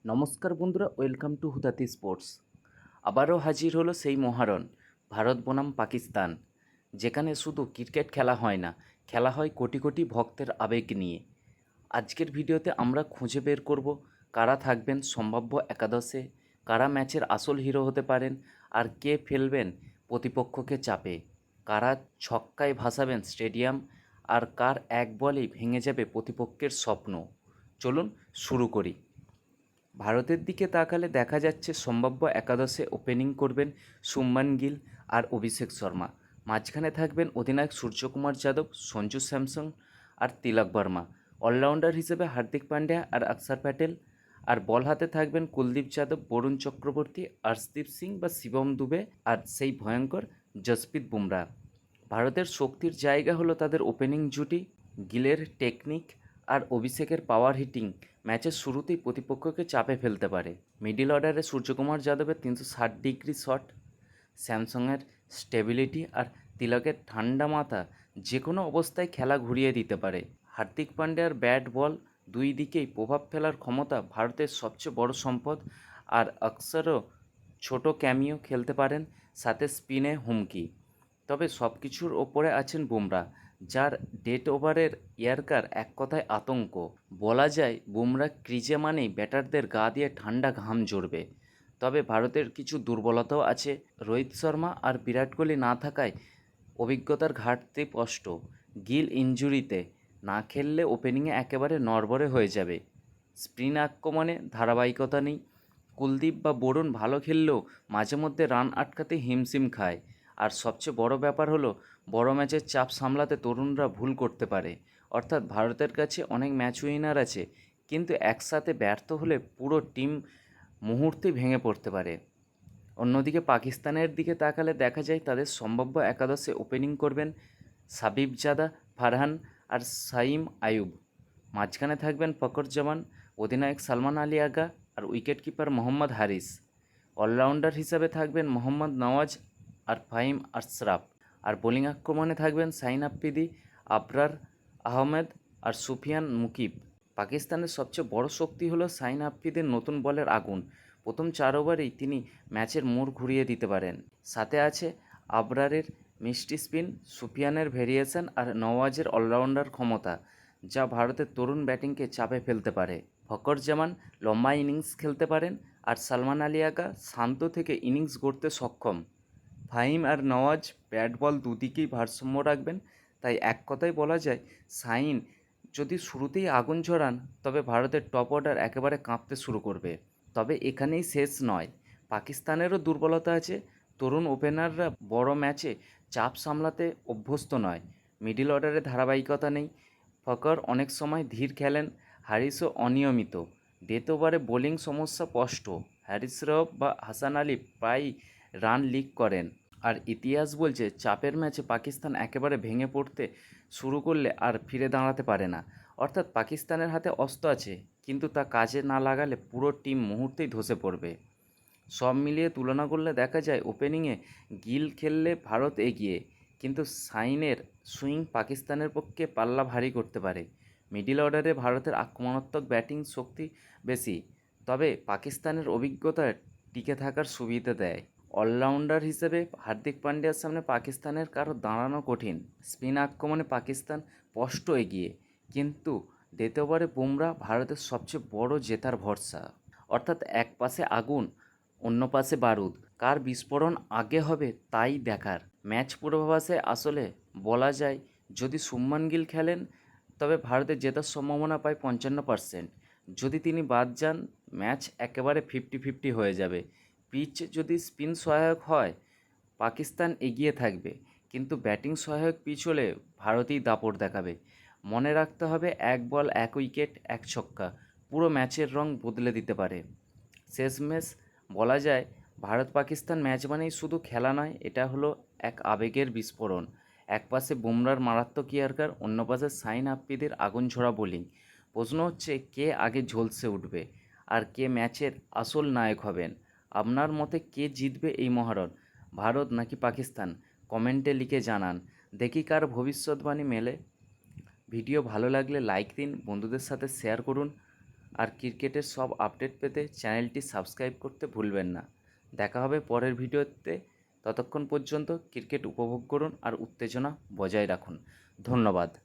নমস্কার বন্ধুরা, welcome to হুতাতি sports. আবারও হাজির হলো সেই মহারণ ভারত বনাম পাকিস্তান, যেখানে শুধু ক্রিকেট খেলা হয় না, খেলা হয় কোটি কোটি ভক্তের আবেগ নিয়ে। আজকের ভিডিওতে আমরা খুঁজে বের করব কারা থাকবেন সম্ভাব্য একাদশে, কারা ম্যাচের আসল হিরো হতে পারেন, আর কে ফেলবেন প্রতিপক্ষকে চাপে, কারা ছক্কায় ভাসাবেন স্টেডিয়াম, আর কার এক বলেই ভেঙে যাবে প্রতিপক্ষের স্বপ্ন। চলুন শুরু করি। ভারতের দিকে তাকালে দেখা যাচ্ছে সম্ভাব্য একাদশে ওপেনিং করবেন শুভমান গিল আর অভিষেক শর্মা। মাঝখানে থাকবেন অধিনায়ক সূর্যকুমার যাদব, সঞ্জু স্যামসন আর তিলক বর্মা। অলরাউন্ডার হিসেবে হার্দিক পান্ডিয়া আর অক্ষর প্যাটেল। আর বল হাতে থাকবেন কুলদীপ যাদব, বরুণ চক্রবর্তী, আর্শদীপ সিং বা শিবম দুবে আর সেই ভয়ঙ্কর জসপ্রীত বুমরা। ভারতের শক্তির জায়গা হলো তাদের ওপেনিং জুটি। গিলের টেকনিক আর অভিষেকের পাওয়ার হিটিং ম্যাচের শুরুতেই প্রতিপক্ষকে চাপে ফেলতে পারে। মিডল অর্ডারে সূর্যকুমার যাদবের 360 ডিগ্রি শট, স্যামসংয়ের স্টেবিলিটি আর তিলকের ঠান্ডা মাথা যে কোনো অবস্থায় খেলা ঘুরিয়ে দিতে পারে। হার্দিক পান্ডিয়ার ব্যাট বল দুই দিকেই প্রভাব ফেলার ক্ষমতা ভারতের সবচেয়ে বড় সম্পদ। আর অক্সরও ছোট ক্যামিও খেলতে পারেন, সাথে স্পিনে হুমকি। তবে সব কিছুর ওপরে আছেন বুমরা, যার ডেথ ওভারের ইয়ার্কার এক কথায় আতঙ্ক। বলা যায় বুমরা ক্রিজে মানেই ব্যাটারদের গা দিয়ে ঠান্ডা ঘাম ঝরবে। তবে ভারতের কিছু দুর্বলতাও আছে। রোহিত শর্মা আর বিরাট কোহলি না থাকায় অভিজ্ঞতার ঘাটতি স্পষ্ট। গিল ইনজুরিতে না খেললে ওপেনিংয়ে একেবারে নড়বড়ে হয়ে যাবে। স্পিন আক্রমণে ধারাবাহিকতা নেই। কুলদীপ বা বরুণ ভালো খেললেও মাঝে মধ্যে রান আটকাতে হিমশিম খায়। আর সবচেয়ে বড় ব্যাপার হলো বড় ম্যাচের চাপ সামলাতে তরুণরা ভুল করতে পারে। অর্থাৎ ভারতের কাছে অনেক ম্যাচ উইনার আছে, কিন্তু একসাথে ব্যর্থ হলে পুরো টিম মুহূর্তেই ভেঙে পড়তে পারে। অন্যদিকে পাকিস্তানের দিকে তাকালে দেখা যায় তাদের সম্ভাব্য একাদশে ওপেনিং করবেন সাবিবজাদা, ফারহান আর সাইম আয়ুব। মাঝখানে থাকবেন ফকর জামান, অধিনায়ক সালমান আলী আগা আর উইকেট কিপার মোহাম্মদ হারিস। অলরাউন্ডার হিসাবে থাকবেন মোহাম্মদ নওয়াজ আর ফাহিম আশরাফ। আর বোলিং আক্রমণে থাকবেন শাহিন আফ্রিদি, আবরার আহমেদ আর সুফিয়ান মুকিব। পাকিস্তানের সবচেয়ে বড় শক্তি হলো শাহিন আফ্রিদির নতুন বলের আগুন। প্রথম 4 ওভারেই তিনি ম্যাচের মোড় ঘুরিয়ে দিতে পারেন। সাথে আছে আবরারের মিষ্টি স্পিন, সুফিয়ানের ভেরিয়েশন আর নওয়াজের অলরাউন্ডার ক্ষমতা, যা ভারতের তরুণ ব্যাটিংকে চাপে ফেলতে পারে। ফকর জামান লম্বা ইনিংস খেলতে পারেন, আর সালমান আলী আগা শান্ত থেকে ইনিংস গড়তে সক্ষম। ফাহিম আর নওয়াজ ব্যাট বল দুদিকেই ভারসাম্য রাখবেন। তাই এক কথায় বলা যায়, শাহিন যদি শুরুতেই আগুন ঝরান তবে ভারতের টপ অর্ডার একেবারে কাঁপতে শুরু করবে। তবে এখানেই শেষ নয়, পাকিস্তানেরও দুর্বলতা আছে। তরুণ ওপেনাররা বড় ম্যাচে চাপ সামলাতে অভ্যস্ত নয়। মিডল অর্ডারে ধারাবাহিকতা নেই। ফকর অনেক সময় ধীর খেলেন, হারিসও অনিয়মিত। ডেথ ওভারে বোলিং সমস্যা স্পষ্ট। হ্যারিস রব বা হাসান আলী প্রায়ই রান লিক করেন। আর ইতিহাস বলছে চাপের ম্যাচে পাকিস্তান একেবারে ভেঙে পড়তে শুরু করলে আর ফিরে দাঁড়াতে পারে না। অর্থাৎ পাকিস্তানের হাতে অস্ত্র আছে, কিন্তু তা কাজে না লাগালে পুরো টিম মুহূর্তেই ধসে পড়বে। সব মিলিয়ে তুলনা করলে দেখা যায় ওপেনিংয়ে গিল খেললে ভারত এগিয়ে, কিন্তু সাইনের সুইং পাকিস্তানের পক্ষে পাল্লা ভারী করতে পারে। মিডল অর্ডারে ভারতের আক্রমণাত্মক ব্যাটিং শক্তি বেশি, তবে পাকিস্তানের অভিজ্ঞতা টিকে থাকার সুবিধা দেয়। অলরাউন্ডার হিসেবে হার্দিক পান্ডিয়ার সামনে পাকিস্তানের কারো দাঁড়ানো কঠিন। স্পিন আক্রমণে পাকিস্তান স্পষ্ট এগিয়ে, কিন্তু ডেথ ওভারে বুমরা ভারতের সবচেয়ে বড় জেতার ভরসা। অর্থাৎ এক পাশে আগুন, অন্য পাশে বারুদ, কার বিস্ফোরণ আগে হবে তাই দেখার। ম্যাচ পূর্বাভাসে আসলে বলা যায়, যদি শুভমান গিল খেলেন তবে ভারতের জেতার সম্ভাবনা প্রায় 55%। যদি তিনি বাদ যান ম্যাচ একেবারে 50-50 হয়ে যাবে। পিচ যদি স্পিন সহায়ক হয় পাকিস্তান এগিয়ে থাকবে, কিন্তু ব্যাটিং সহায়ক পিচ হলে ভারতই দাপট দেখাবে। মনে রাখতে হবে, এক বল এক উইকেট এক ছক্কা পুরো ম্যাচের রং বদলে দিতে পারে। শেষমেশ বলা যায়, ভারত পাকিস্তান ম্যাচ মানেই শুধু খেলা নয়, এটা হলো এক আবেগের বিস্ফোরণ। এক পাশে বুমরার মারাত্মক ইয়ার্কার, অন্য পাশে শাহিন আফ্রিদির আগুন ঝরা বোলিং। প্রশ্ন হচ্ছে কে আগে ঝলসে উঠবে আর কে ম্যাচের আসল নায়ক হবেন। আপনার মতে কে জিতবে এই মহারণ, ভারত নাকি পাকিস্তান? কমেন্টে লিখে জানান। দেখি কার ভবিষ্যৎবাণী মেলে। ভিডিও ভালো লাগলে লাইক দিন, বন্ধুদের সাথে শেয়ার করুন। আর ক্রিকেটের সব আপডেট পেতে চ্যানেলটি সাবস্ক্রাইব করতে ভুলবেন না। দেখা হবে পরের ভিডিওতে। ততক্ষণ পর্যন্ত ক্রিকেট উপভোগ করুন আর উত্তেজনা বজায় রাখুন। ধন্যবাদ।